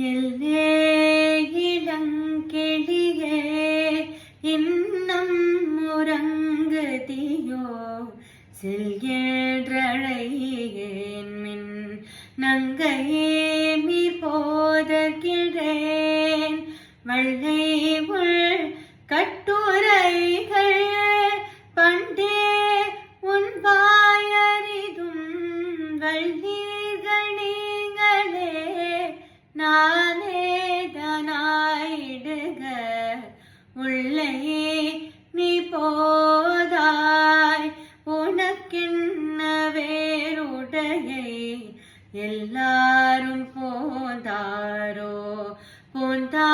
எல்லே இளங்கிளியே இன்னும் உறங்குதியோ செல்கின்றழையேன் மின் நங்கையே மீ போதற்கின்றேன் வள்ளை உள் கட்டுரைகள் பண்டே உன் வாயறிதும் வள்ளீர்கள் நீங்களே நானேதனாயிடுக உள்ளே நீ போதாய் உனக்கென்ன வேறுடையை எல்லாரும் போந்தாரோ போந்தா